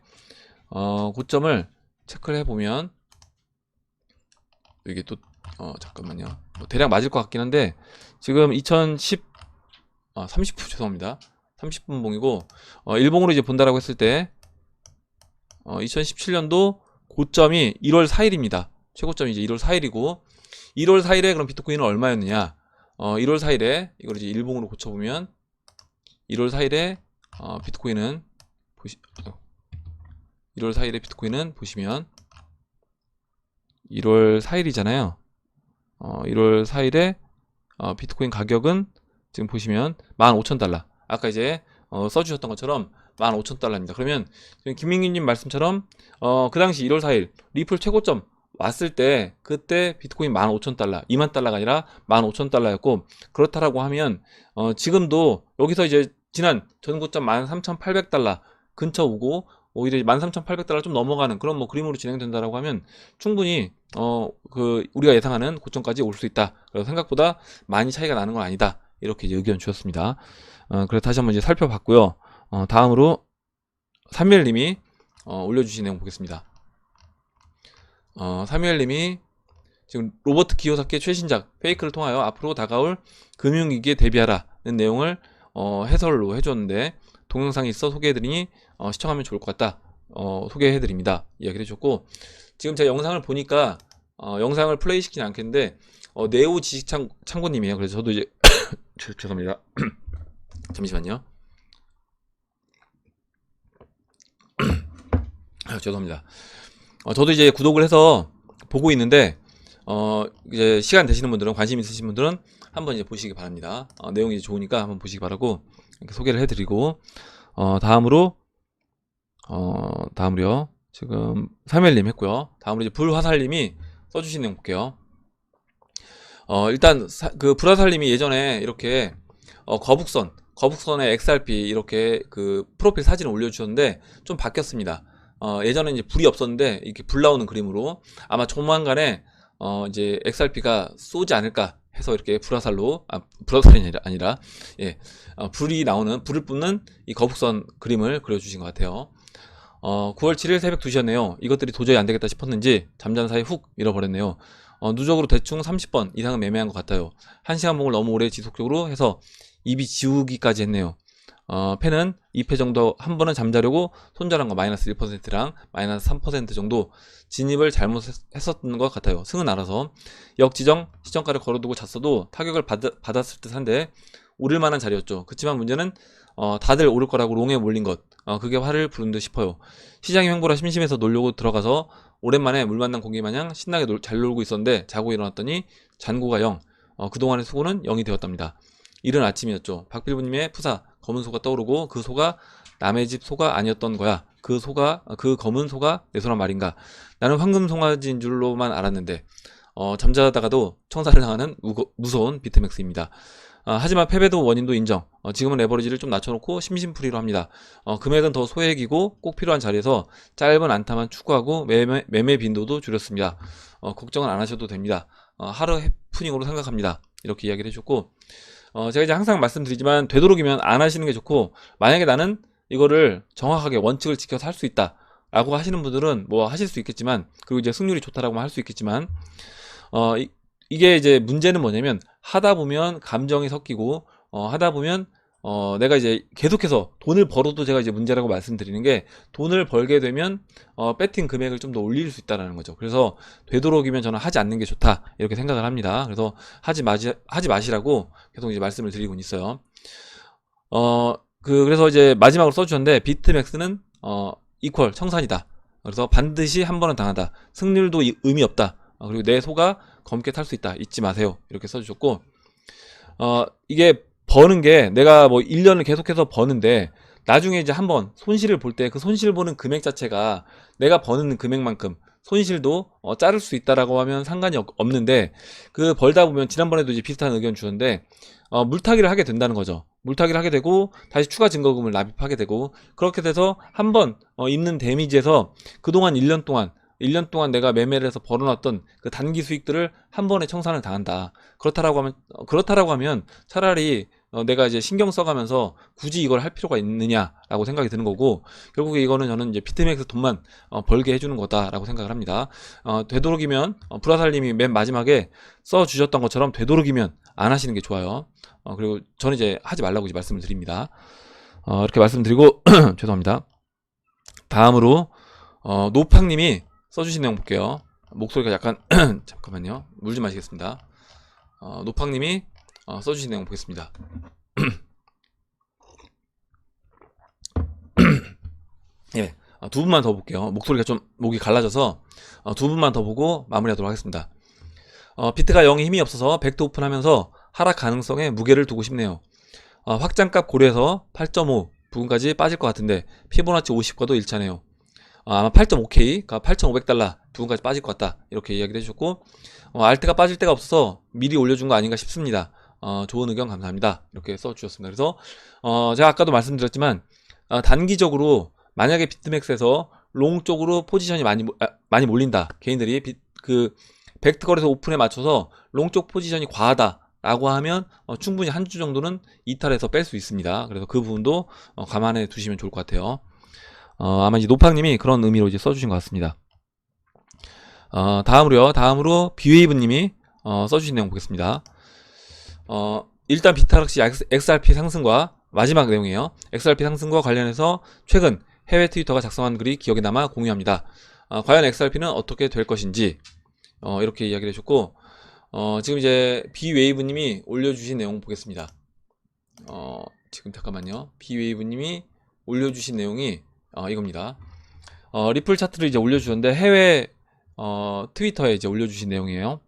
고점을 체크를 해보면, 이게 또 잠깐만요. 뭐 대략 맞을 것 같긴 한데, 지금 30분 죄송합니다. 30분 봉이고, 일봉으로 이제 본다라고 했을 때 2017년도 고점이 1월 4일입니다. 최고점이 이제 1월 4일이고, 1월 4일에 그럼 비트코인은 얼마였느냐? 1월 4일에 이걸 이제 일봉으로 고쳐보면 1월 4일에 비트코인은 1월 4일에 비트코인은 보시면 1월 4일이잖아요. 1월 4일에 비트코인 가격은 지금 보시면 15,000달러. 아까 이제 써주셨던 것처럼 15,000달러입니다. 그러면 김민기님 말씀처럼 그 당시 1월 4일 리플 최고점 왔을 때 그때 비트코인 15,000달러, 2만 달러가 아니라 15,000달러였고, 그렇다라고 하면 지금도 여기서 이제 지난 전고점 13,800달러 근처 오고 오히려 13,800달러 좀 넘어가는 그런 뭐 그림으로 진행된다라고 하면 충분히 우리가 예상하는 고점까지 올 수 있다. 그래서 생각보다 많이 차이가 나는 건 아니다. 이렇게 이제 의견 주셨습니다. 그래서 다시 한번 이제 살펴봤고요. 다음으로 삼일님이 올려주신 내용 보겠습니다. 사무엘님이 지금 로버트 기요사키의 최신작 페이크를 통하여 앞으로 다가올 금융위기에 대비하라는 내용을 해설로 해줬는데, 동영상이 있어 소개해드리니 시청하면 좋을 것 같다. 소개해드립니다. 이야기를 해줬고, 지금 제가 영상을 보니까 영상을 플레이시키지 않겠는데 네오 지식창고님이에요. 그래서 저도 이제 죄송합니다. 잠시만요. 죄송합니다. 저도 이제 구독을 해서 보고 있는데, 이제 시간 되시는 분들은, 관심 있으신 분들은 한번 이제 보시기 바랍니다. 내용이 좋으니까 한번 보시기 바라고 이렇게 소개를 해드리고, 다음으로요. 지금 사멜님 했고요. 다음으로 이제 불화살님이 써주신 내용 볼게요. 일단 그 불화살님이 예전에 이렇게 거북선의 XRP 이렇게 그 프로필 사진을 올려주셨는데 좀 바뀌었습니다. 예전에 이제 불이 없었는데 이렇게 불 나오는 그림으로, 아마 조만간에 이제 XRP가 쏘지 않을까 해서 이렇게 불화살이 아니라 예, 불을 뿜는 이 거북선 그림을 그려주신 것 같아요. 9월 7일 새벽 2시였네요. 이것들이 도저히 안 되겠다 싶었는지 잠자는 사이 훅 밀어버렸네요. 누적으로 대충 30번 이상은 매매한 것 같아요. 1시간 봉을 너무 오래 지속적으로 해서 입이 지우기까지 했네요. 펜은 2패 정도 한 번은 잠자려고 손절한 거 마이너스 1%랑 마이너스 3% 정도 진입을 잘못했었던 것 같아요. 승은 알아서 역지정 시정가를 걸어두고 잤어도 타격을 받았을 듯한데 오를 만한 자리였죠. 그렇지만 문제는 다들 오를 거라고 롱에 몰린 것, 그게 화를 부른 듯 싶어요. 시장이 횡보라 심심해서 놀려고 들어가서 오랜만에 물 만난 공기 마냥 신나게 잘 놀고 있었는데 자고 일어났더니 잔고가 0, 그동안의 수고는 0이 되었답니다. 이른 아침이었죠. 박빌부님의 푸사 검은 소가 떠오르고, 그 소가 남의 집 소가 아니었던 거야. 그 검은 소가 내 소란 말인가. 나는 황금 송아지인 줄로만 알았는데 잠자다가도 청사를 당하는 무서운 비트맥스입니다. 하지만 패배도 원인도 인정. 지금은 레버리지를 좀 낮춰놓고 심심풀이로 합니다. 금액은 더 소액이고 꼭 필요한 자리에서 짧은 안타만 추구하고 매매 빈도도 줄였습니다. 걱정은 안 하셔도 됩니다. 하루 해프닝으로 생각합니다. 이렇게 이야기를 해줬고, 제가 이제 항상 말씀드리지만 되도록이면 안 하시는 게 좋고, 만약에 나는 이거를 정확하게 원칙을 지켜서 할 수 있다 라고 하시는 분들은 뭐 하실 수 있겠지만, 그리고 이제 승률이 좋다라고 할 수 있겠지만, 이게 이제 문제는 뭐냐면 하다 보면 감정이 섞이고 하다 보면 내가 이제 계속해서 돈을 벌어도 제가 이제 문제라고 말씀드리는 게, 돈을 벌게 되면 배팅 금액을 좀 더 올릴 수 있다는 거죠. 그래서 되도록이면 저는 하지 않는 게 좋다 이렇게 생각을 합니다. 그래서 하지 마시라고 계속 이제 말씀을 드리고 있어요. 그래서 이제 마지막으로 써주셨는데, 비트맥스는 이퀄 청산이다. 그래서 반드시 한 번은 당한다. 승률도 의미 없다. 그리고 내 소가 검게 탈 수 있다. 잊지 마세요. 이렇게 써주셨고, 이게 버는 게, 내가 뭐 1년을 계속해서 버는데 나중에 이제 한번 손실을 볼 때 그 손실 보는 금액 자체가 내가 버는 금액만큼 손실도 자를 수 있다라고 하면 상관이 없는데, 그 벌다 보면 지난번에도 이제 비슷한 의견 주셨는데, 물타기를 하게 된다는 거죠. 물타기를 하게 되고 다시 추가 증거금을 납입하게 되고, 그렇게 돼서 한번 입는 데미지에서 그동안 1년 동안 내가 매매를 해서 벌어놨던 그 단기 수익들을 한 번에 청산을 당한다. 그렇다라고 하면 차라리 내가 이제 신경 써가면서 굳이 이걸 할 필요가 있느냐라고 생각이 드는 거고, 결국에 이거는 저는 이제 비트맥스 돈만 벌게 해주는 거다라고 생각을 합니다. 되도록이면 브라살님이 맨 마지막에 써주셨던 것처럼 되도록이면 안 하시는 게 좋아요. 그리고 저는 이제 하지 말라고 이제 말씀을 드립니다. 이렇게 말씀드리고 죄송합니다. 다음으로 노팡님이 써주신 내용 볼게요. 목소리가 약간 잠깐만요. 물 좀 마시겠습니다. 노팡님이 써주신 내용 보겠습니다. 예, 두 분만 더 볼게요. 목소리가 좀 목이 갈라져서 두 분만 더 보고 마무리하도록 하겠습니다. 비트가 영 힘이 없어서 벡터 오픈하면서 하락 가능성에 무게를 두고 싶네요. 확장값 고려해서 8.5 부근까지 빠질 것 같은데 피보나치 50과도 일치하네요. 아마 8.5K, 그러니까 8,500달러 부근까지 빠질 것 같다 이렇게 이야기를 해주셨고, 알트가 빠질 데가 없어서 미리 올려준 거 아닌가 싶습니다. 좋은 의견 감사합니다 이렇게 써주셨습니다. 그래서 제가 아까도 말씀드렸지만, 단기적으로 만약에 비트맥스에서 롱 쪽으로 포지션이 많이 몰린다, 개인들이 그 벡터 거래소 오픈에 맞춰서 롱 쪽 포지션이 과하다 라고 하면 충분히 한 주 정도는 이탈해서 뺄 수 있습니다. 그래서 그 부분도 감안해 두시면 좋을 것 같아요. 아마 이제 노팡님이 그런 의미로 이제 써주신 것 같습니다. 다음으로 비웨이브님이 써주신 내용 보겠습니다. 일단 비트하락시 XRP 상승과, 마지막 내용이에요. XRP 상승과 관련해서 최근 해외 트위터가 작성한 글이 기억에 남아 공유합니다. 과연 XRP는 어떻게 될 것인지 이렇게 이야기를 해줬고, 지금 이제 비웨이브님이 올려주신 내용 보겠습니다. 지금 잠깐만요. 비웨이브님이 올려주신 내용이 이겁니다. 리플 차트를 이제 올려주셨는데, 해외 트위터에 이제 올려주신 내용이에요.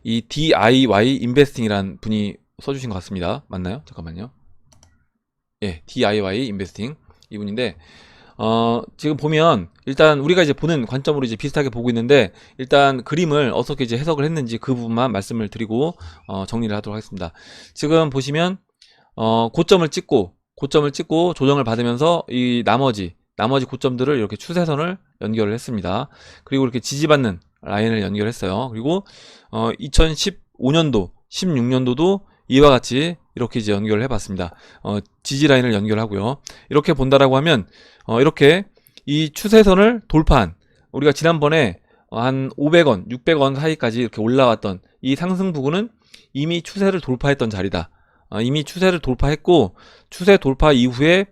이 DIY 인베스팅이란 분이 써주신 것 같습니다. 맞나요? 잠깐만요. 예, DIY 인베스팅 이분인데, 지금 보면 일단 우리가 이제 보는 관점으로 이제 비슷하게 보고 있는데, 일단 그림을 어떻게 이제 해석을 했는지 그 부분만 말씀을 드리고 정리를 하도록 하겠습니다. 지금 보시면 고점을 찍고 조정을 받으면서 이 나머지 고점들을 이렇게 추세선을 연결을 했습니다. 그리고 이렇게 지지받는 라인을 연결했어요. 그리고 2015년도 16년도도 이와 같이 이렇게 이제 연결을 해봤습니다. 지지 라인을 연결하고요. 이렇게 본다라고 하면 이렇게 이 추세선을 돌파한, 우리가 지난번에 한 500원, 600원 사이까지 이렇게 올라왔던 이 상승 부근은 이미 추세를 돌파했던 자리다. 이미 추세를 돌파했고, 추세 돌파 이후에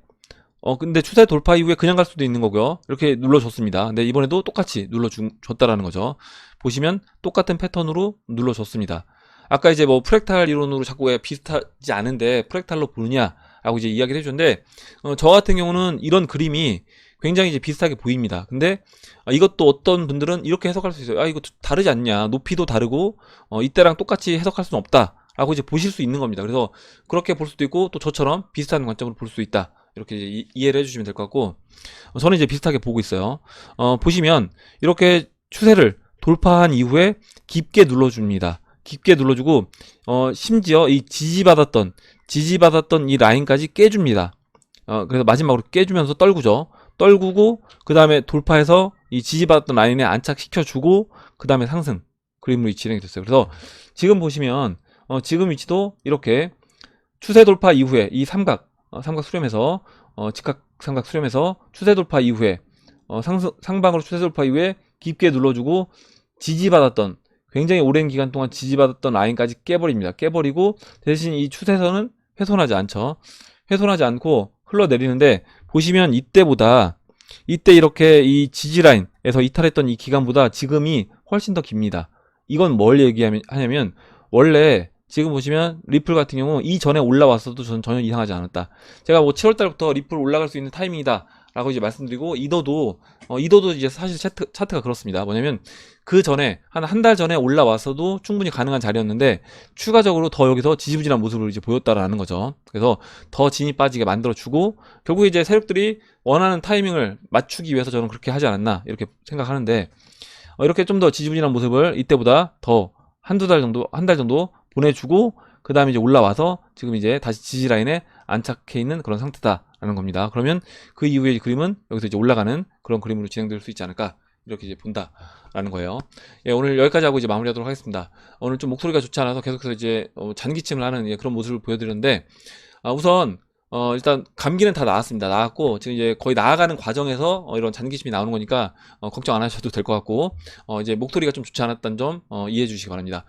근데 추세 돌파 이후에 그냥 갈 수도 있는 거고요. 이렇게 눌러줬습니다. 근데 이번에도 똑같이 눌러줬다라는 거죠. 보시면 똑같은 패턴으로 눌러줬습니다. 아까 이제 뭐 프랙탈 이론으로 자꾸 왜 비슷하지 않은데 프랙탈로 보느냐라고 이제 이야기를 해줬는데, 저 같은 경우는 이런 그림이 굉장히 이제 비슷하게 보입니다. 근데 이것도 어떤 분들은 이렇게 해석할 수 있어요. 이거 다르지 않냐, 높이도 다르고 이때랑 똑같이 해석할 수는 없다 라고 이제 보실 수 있는 겁니다. 그래서 그렇게 볼 수도 있고, 또 저처럼 비슷한 관점으로 볼 수 있다, 이렇게 이제 이해를 해주시면 될 것 같고, 저는 이제 비슷하게 보고 있어요. 보시면 이렇게 추세를 돌파한 이후에 깊게 눌러줍니다. 깊게 눌러주고 심지어 이 지지받았던 이 라인까지 깨줍니다. 그래서 마지막으로 깨주면서 떨구고 그 다음에 돌파해서 이 지지받았던 라인에 안착시켜주고 그 다음에 상승 그림으로 진행이 됐어요. 그래서 지금 보시면 지금 위치도 이렇게 추세 돌파 이후에 이 삼각 수렴해서 직각 삼각 수렴해서 추세 돌파 이후에 상방으로 추세 돌파 이후에 깊게 눌러주고, 굉장히 오랜 기간 동안 지지받았던 라인까지 깨버립니다. 깨버리고 대신 이 추세선은 훼손하지 않죠. 훼손하지 않고 흘러내리는데, 보시면 이때 이렇게 이 지지라인에서 이탈했던 이 기간보다 지금이 훨씬 더 깁니다. 이건 뭘 얘기하냐면, 원래 지금 보시면 리플 같은 경우 이전에 올라왔어도 저는 전혀 이상하지 않았다. 제가 뭐 7월달부터 리플 올라갈 수 있는 타이밍이다 라고 이제 말씀드리고, 이도도 이제 사실 차트가 그렇습니다. 뭐냐면 그 전에 한 달 전에 올라왔어도 충분히 가능한 자리였는데, 추가적으로 더 여기서 지지부진한 모습을 이제 보였다라는 거죠. 그래서 더 진이 빠지게 만들어주고, 결국에 이제 세력들이 원하는 타이밍을 맞추기 위해서 저는 그렇게 하지 않았나 이렇게 생각하는데, 이렇게 좀 더 지지부진한 모습을 이때보다 더 한 달 정도 보내주고, 그 다음에 이제 올라와서 지금 이제 다시 지지라인에 안착해 있는 그런 상태다라는 겁니다. 그러면 그 이후의 그림은 여기서 이제 올라가는 그런 그림으로 진행될 수 있지 않을까, 이렇게 이제 본다라는 거예요. 예, 오늘 여기까지 하고 이제 마무리하도록 하겠습니다. 오늘 좀 목소리가 좋지 않아서 계속해서 이제 잔기침을 하는 그런 모습을 보여드렸는데, 우선 일단 감기는 다 나았습니다. 나았고 지금 이제 거의 나아가는 과정에서 이런 잔기침이 나오는 거니까 걱정 안 하셔도 될 것 같고, 이제 목소리가 좀 좋지 않았다는 점 이해해 주시기 바랍니다.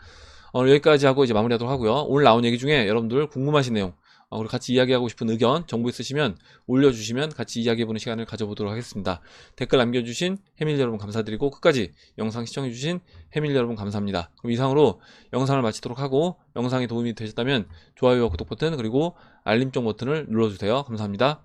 오늘 여기까지 하고 이제 마무리하도록 하고요. 오늘 나온 얘기 중에 여러분들 궁금하신 내용, 그리고 같이 이야기하고 싶은 의견, 정보 있으시면 올려주시면 같이 이야기해보는 시간을 가져보도록 하겠습니다. 댓글 남겨주신 해밀 여러분 감사드리고, 끝까지 영상 시청해주신 해밀 여러분 감사합니다. 그럼 이상으로 영상을 마치도록 하고, 영상이 도움이 되셨다면 좋아요와 구독 버튼, 그리고 알림종 버튼을 눌러주세요. 감사합니다.